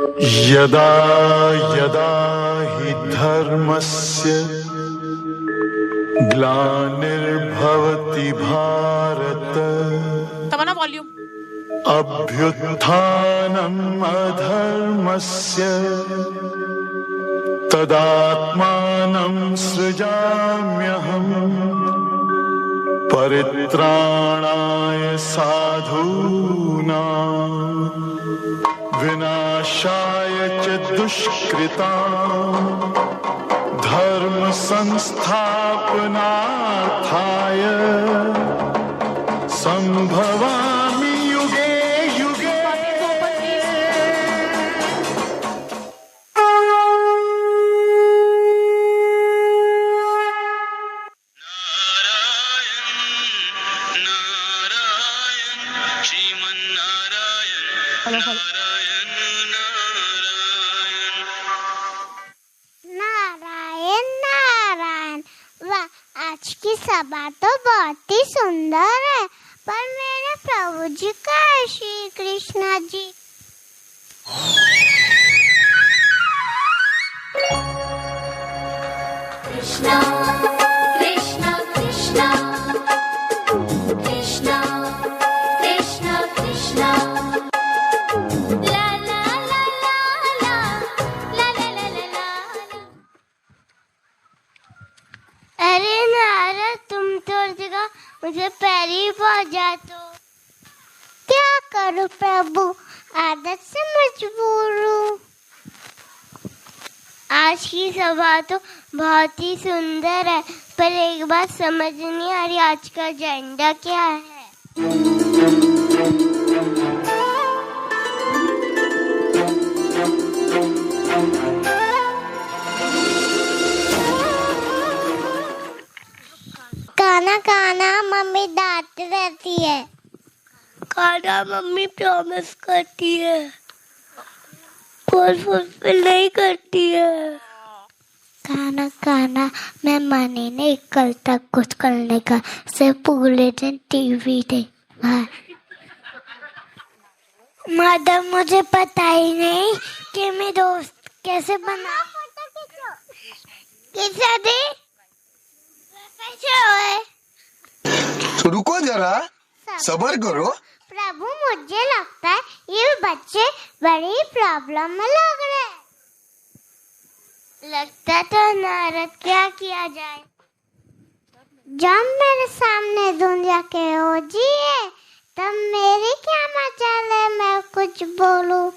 यदा यदा हि धर्मस्य ग्लानिर्भवति भारत तमन्ना वॉल्यूम अभ्युत्थानम् अधर्मस्य तदात्मानं सृजाम्यहम् परित्राणाय साधूनां विनाशाय च दुष्कृतां धर्म संस्थापनार्थाय संभवामि युगे युगे। नारायण नारायण। वाह, आज की सभा तो बहुत ही सुंदर है, पर मेरे प्रभु जी का है श्री कृष्ण जी। कृष्णा कृष्णा कृष्णा कृष्णा कृष्णा कृष्णा ला ला ला ला ला ला ला ला ला ला। अरे नारद, तुम तो जगह मुझे पैरी पहुंचा तो क्या करूं प्रभु, आदत से मजबूर हूँ। आज की सभा तो बहुत ही सुंदर है, पर एक बात समझ नहीं आ रही, आज का एजेंडा क्या है। खाना खाना मम्मी डांटती रहती है। खाना मम्मी प्रॉमिस करती है, फुलफिल नहीं करती है। खाना खाना मैं मानी नहीं, कल तक कुछ करने का, सिर्फ पूरे दिन टीवी देखना। मैडम, मुझे पता ही नहीं कि मैं दोस्त कैसे बना। कैसा दे तो रुको जरा, सब्र करो। प्रभु, मुझे लगता है ये बच्चे बड़ी प्रॉब्लम में लग रहे हैं। लगता तो नारद, क्या किया जाए। जब मेरे सामने दुनिया के ओजी है, तब मेरी क्या मजाल है मैं कुछ बोलूं।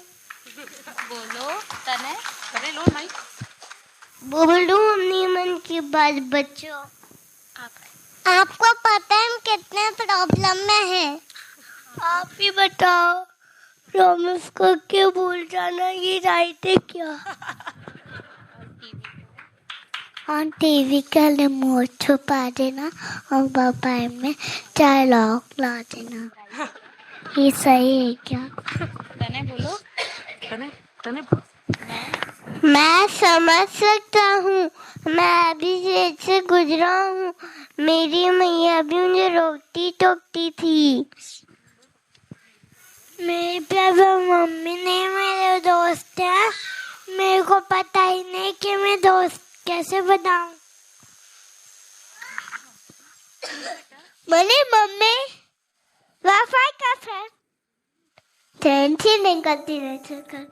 बोलो तने करे लो माइक। बोलूं अपनी मन की बात बच्चों। आपको पता है हम कितने प्रॉब्लम में हैं? आप ही बताओ, प्रॉमिस करके भूल जाना ये राइट है क्या? और टीवी का रिमोट छुपा देना और मोबाइल में डायलॉग ला देना, ये सही है क्या? तने बोलो तने तने। मैं समझ सकता हूँ, मैं अभी जेल से गुजरा हूँ। मेरी मैया भी मुझे रोकती टोकती थी। मेरे पापा मम्मी नहीं मेरे दोस्त हैं। मेरे को पता ही नहीं कि मैं दोस्त कैसे बनाऊं। बोले मम्मी, वाईफाई का फ्रेंड टेंशन नहीं करती रहती कर।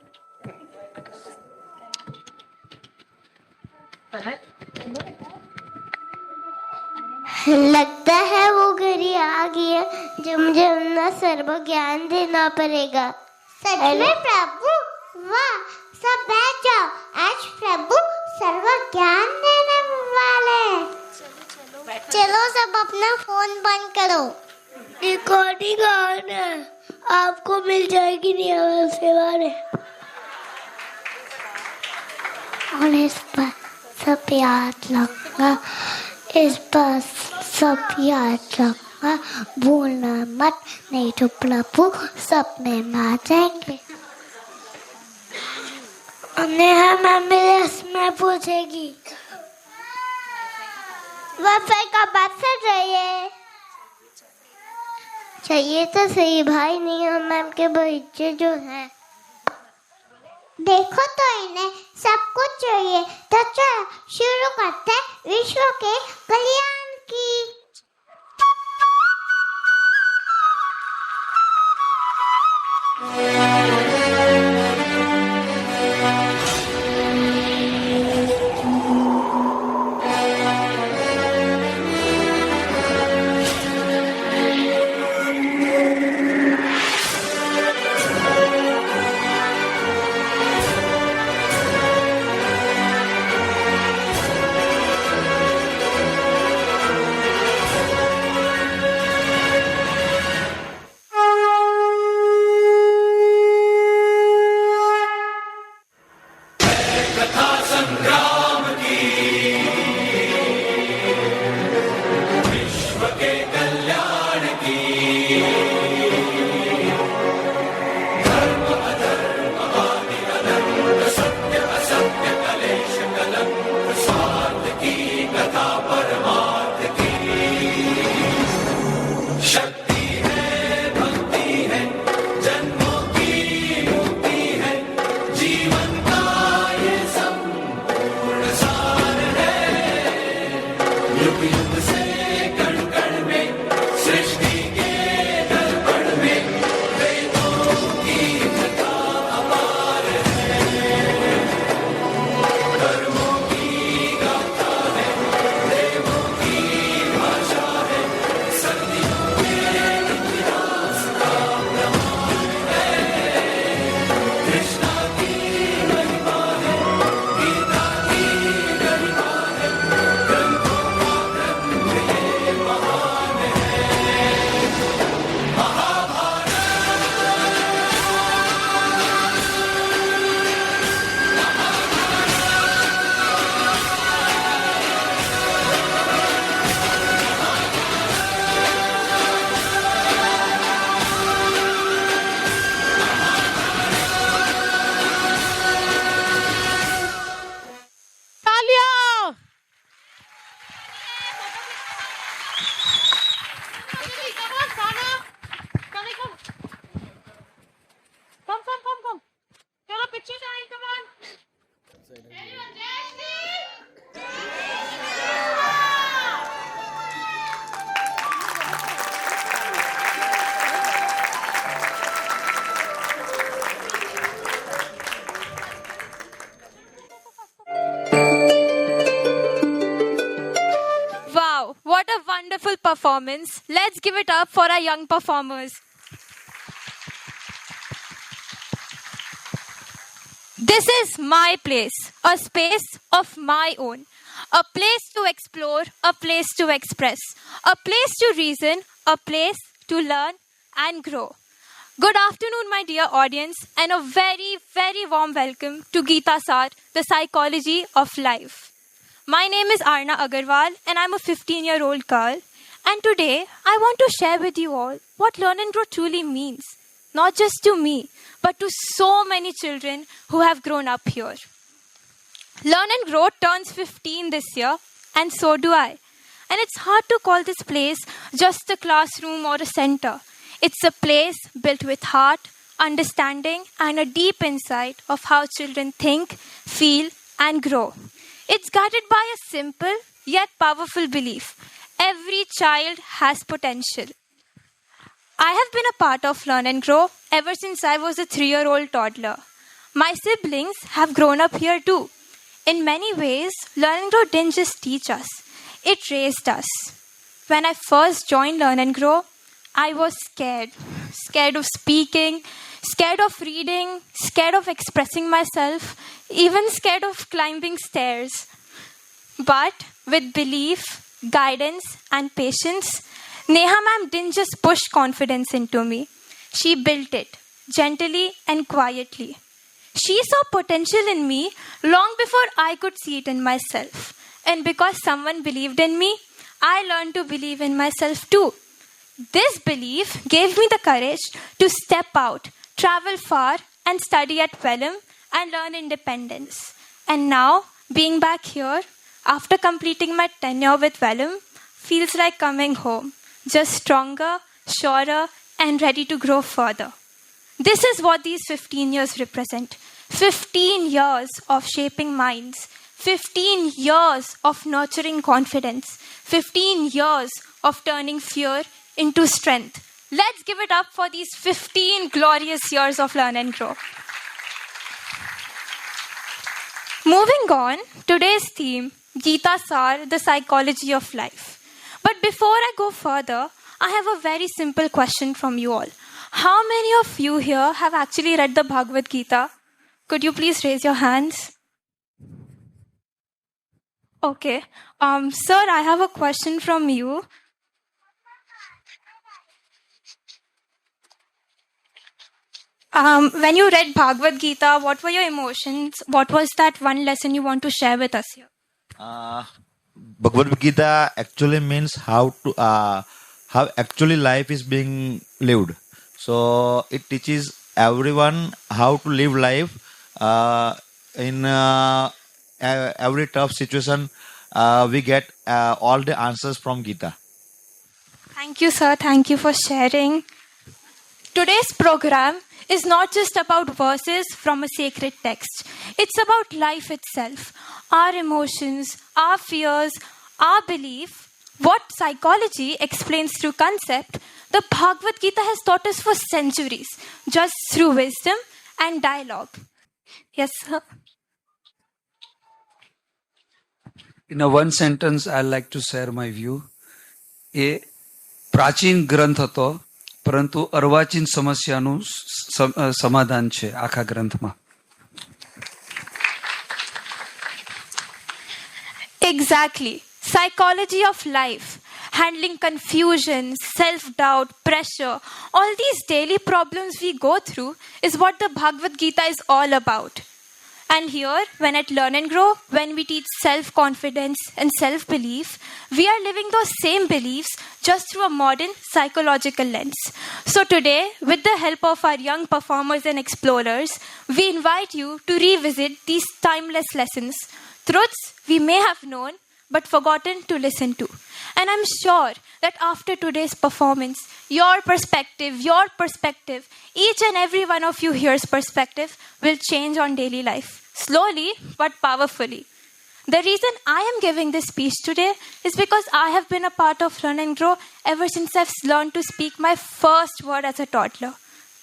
लगता है वो घड़ी आ गई है जो मुझे अपना सर्व ज्ञान देना पड़ेगा। सच में प्रभु? वाह, सब बैठ जाओ, आज प्रभु सर्व ज्ञान देने वाले हैं। चलो सब अपना फोन बंद करो, रिकॉर्डिंग ऑन है, आपको मिल जाएगी नहीं आवाज के बारे। और इस पर सब याद रखना, इस पर सब याद रखना, भूलना मत, नहीं तो प्रभु सपने में आ जाएंगे। नेहा मैम मेरे में पूछेगी, वाईफाई का बात कर रही है। चाहिए तो सही भाई, नहीं हम मैम के बच्चे जो हैं। देखो तो इन्हें सब कुछ चाहिए। तो चलो शुरू करते हैं विश्व के कल्याण की। Wow, what a wonderful performance. Let's give it up for our young performers. This is my place, a space of my own, a place to explore, a place to express, a place to reason, a place to learn and grow. Good afternoon, my dear audience, and a very, very warm welcome to Geeta Sar, the Psychology of Life. My name is Arna Agarwal, and I'm a 15-year-old girl. And today, I want to share with you all what Learn and Grow truly means. Not just to me, but to so many children who have grown up here. Learn and Grow turns 15 this year, and so do I. And it's hard to call this place just a classroom or a center. It's a place built with heart, understanding, and a deep insight of how children think, feel, and grow. It's guided by a simple yet powerful belief. Every child has potential. I have been a part of Learn and Grow ever since I was a 3-year-old toddler. My siblings have grown up here too. In many ways, Learn and Grow didn't just teach us, it raised us. When I first joined Learn and Grow, I was scared. Scared of speaking, scared of reading, scared of expressing myself, even scared of climbing stairs. But with belief, guidance, and patience, Neha ma'am didn't just push confidence into me. She built it, gently and quietly. She saw potential in me long before I could see it in myself. And because someone believed in me, I learned to believe in myself too. This belief gave me the courage to step out, travel far, and study at Vellum and learn independence. And now, being back here, after completing my tenure with Vellum, feels like coming home, just stronger, surer, and ready to grow further. This is what these 15 years represent. 15 years of shaping minds, 15 years of nurturing confidence, 15 years of turning fear into strength. Let's give it up for these 15 glorious years of Learn and Grow. Moving on, today's theme, Gita Sar, the psychology of life. But before I go further, I have a very simple question from you all. How many of you here have actually read the Bhagavad Gita? Could you please raise your hands? Okay. Sir, I have a question from you. When you read Bhagavad Gita, what were your emotions? What was that one lesson you want to share with us here? Bhagavad Gita actually means how actually life is being lived. So it teaches everyone how to live life in every tough situation. We get all the answers from Gita. Thank you, sir. Thank you for sharing. Today's program is not just about verses from a sacred text. It's about life itself, our emotions, our fears, our belief. What psychology explains through concept, the Bhagavad Gita has taught us for centuries, just through wisdom and dialogue. Yes, sir. In a one sentence, I like to share my view. એ પ્રાચીન ગ્રંથ હતો, પરંતુ અર્વાચીન સમસ્યાનું સમાધાન છે આખા ગ્રંથમાં. Exactly. Psychology of life, handling confusion, self-doubt, pressure, all these daily problems we go through is what the Bhagavad Gita is all about. And here, when at Learn and Grow, when we teach self-confidence and self-belief, we are living those same beliefs just through a modern psychological lens. So today, with the help of our young performers and explorers, we invite you to revisit these timeless lessons, truths we may have known but forgotten to listen to. And I'm sure that after today's performance, your perspective, each and every one of you here's perspective will change on daily life, slowly but powerfully. The reason I am giving this speech today is because I have been a part of Learn and Grow ever since I've learned to speak my first word as a toddler.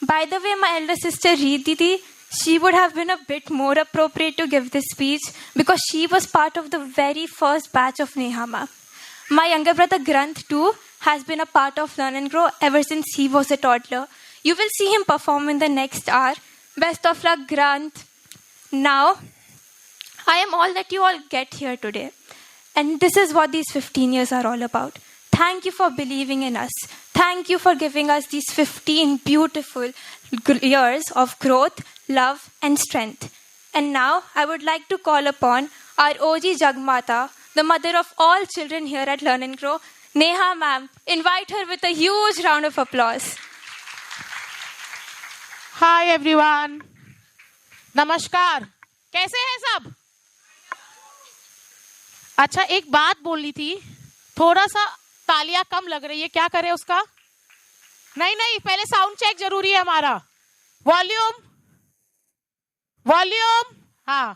By the way, my elder sister Reed Didi, she would have been a bit more appropriate to give this speech because she was part of the very first batch of Neha ma'am. My younger brother Granth too has been a part of Learn and Grow ever since he was a toddler. You will see him perform in the next hour. Best of luck, Granth. Now, I am all that you all get here today. And this is what these 15 years are all about. Thank you for believing in us. Thank you for giving us these 15 beautiful years of growth, love, and strength. And now, I would like to call upon our OG Jagmata, the mother of all children here at Learn and Grow, Neha ma'am. Invite her with a huge round of applause. Hi everyone, नमस्कार. कैसे हैं सब? अच्छा, एक बात बोलनी थी, थोड़ा सा तालियां कम लग रही है, क्या करें उसका? नहीं, पहले साउंड चेक जरूरी है हमारा. वॉल्यूम, हाँ,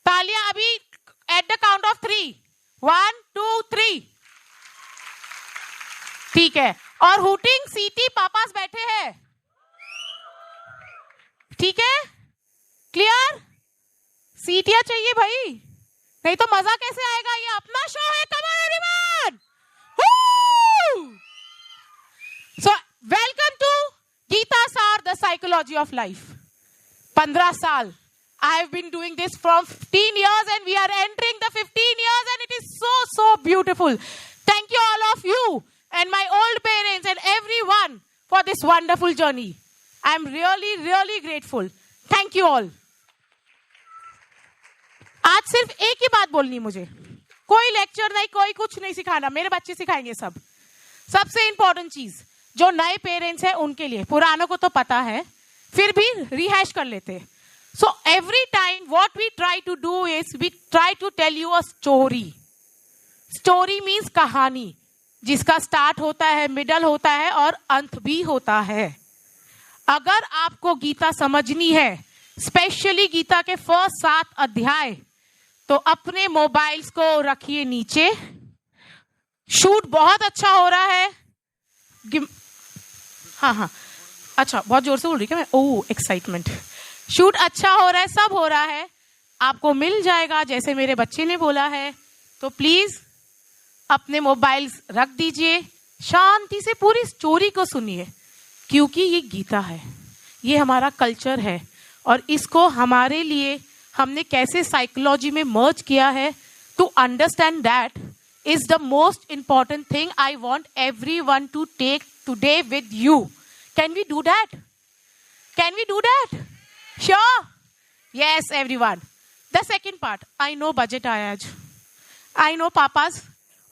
तालियां अभी एट द काउंट ऑफ 3. 1, 2, 3. ठीक है. और हुटिंग सीटी पापास बैठे हैं. ठीक है, क्लियर? सीटियां चाहिए भाई, नहीं तो मजा कैसे आएगा? ये अपना शो है. Come on everyone. So welcome to Gita Saar, the psychology of life. 15 साल I have been doing this from 15 years and we are entering the 15 years and it is so beautiful. Thank you all of you and my old parents and everyone for this wonderful journey. I am really grateful. Thank you all. आज सिर्फ एक ही बात बोलनी है मुझे. कोई lecture नहीं, कोई कुछ नहीं सिखाना, मेरे बच्चे सिखाएंगे सब. सबसे इंपॉर्टेंट चीज जो नए पेरेंट्स हैं उनके लिए, पुरानों को तो पता है, फिर भी रिहैश कर लेते हैं. So every time what we try to do is we try to tell you a story. Story means कहानी, जिसका स्टार्ट होता है, मिडल होता है और अंत भी होता है. अगर आपको गीता समझनी है, स्पेशली गीता के फर्स्ट 7 अध्याय, तो अपने मोबाइल्स को रखिए नीचे। शूट बहुत अच्छा हो रहा है। हाँ, अच्छा, बहुत जोर से बोल रही क्या मैं? ओह, एक्साइटमेंट। शूट अच्छा हो रहा है, सब हो रहा है, आपको मिल जाएगा जैसे मेरे बच्चे ने बोला है। तो प्लीज अपने मोबाइल्स रख दीजिए, शांति से पूरी स्टोरी को सुनिए, क्योंकि ये गीता है, ये हमारा कल्चर है, और इसको हमारे लिए हमने कैसे साइकोलॉजी में मर्ज किया है, to understand that is the most important thing I want everyone to take today with you. Can we do that? Can we do that? Sure? Yes, everyone. The second part, I know budget आया आज, I know papa's,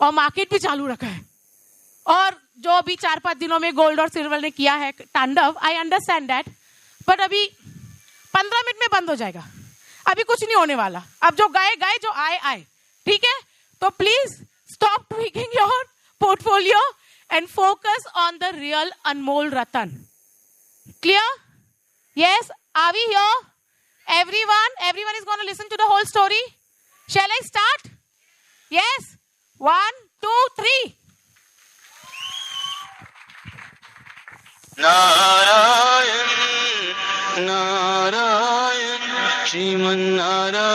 और market भी चालू रखा है, और जो अभी 4-5 दिनों में गोल्ड और सिल्वर ने किया है तांडव, I understand that, but अभी 15 मिनट में बंद हो जाएगा, अभी कुछ नहीं होने वाला, अब जो गए गए, जो आए आए, ठीक है? तो please stop tweaking your portfolio and focus on the real Anmol Ratan. Clear? Yes? Are we here? Everyone is going to listen to the whole story. Shall I start? Yes? 1, 2, 3. Narayan Narayan Shriman Narayan